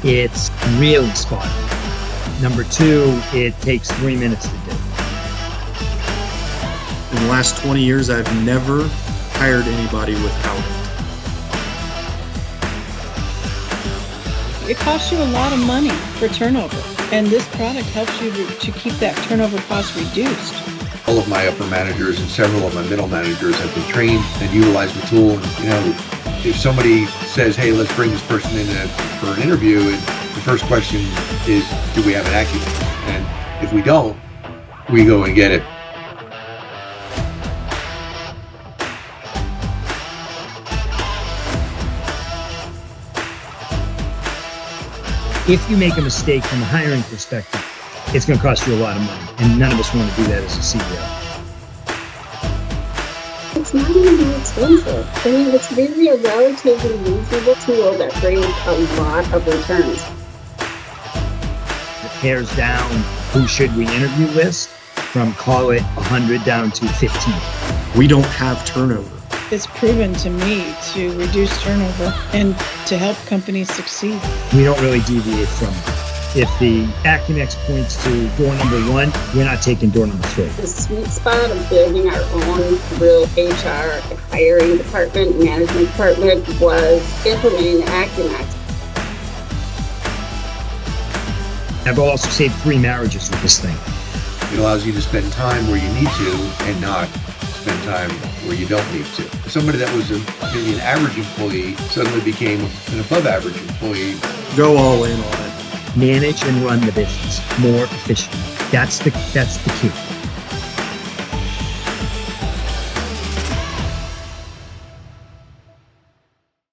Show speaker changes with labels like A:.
A: It's really spotty. Number two, it takes 3 minutes to do.
B: In the last 20 years, I've never hired anybody without it.
C: It costs you a lot of money for turnover, and this product helps you to keep that turnover cost reduced.
D: All of my upper managers and several of my middle managers have been trained and utilize the tool. And, if somebody says, hey, let's bring this person in for an interview, and the first question is, do we have an AcuMax? And if we don't, we go and get it.
A: If you make a mistake from a hiring perspective, it's going to cost you a lot of money, and none of us want to do that as a CEO.
E: It's not even that expensive. I mean, it's really a relatively reasonable tool that brings a lot of returns.
A: It pares down who should we interview list from, call it 100 down to 15.
B: We don't have turnover.
C: It's proven to me to reduce turnover and to help companies succeed.
A: We don't really deviate from it. If the AcuMax points to door number 1, we're not taking door number 3.
E: The sweet spot of building our own real HR hiring department, management department, was implementing AcuMax.
A: I've also saved 3 marriages with this thing.
D: It allows you to spend time where you need to and not spend time where you don't need to. Somebody that was maybe an average employee suddenly became an above average employee.
B: Go all in on it.
A: Manage and run the business more efficiently. That's the key.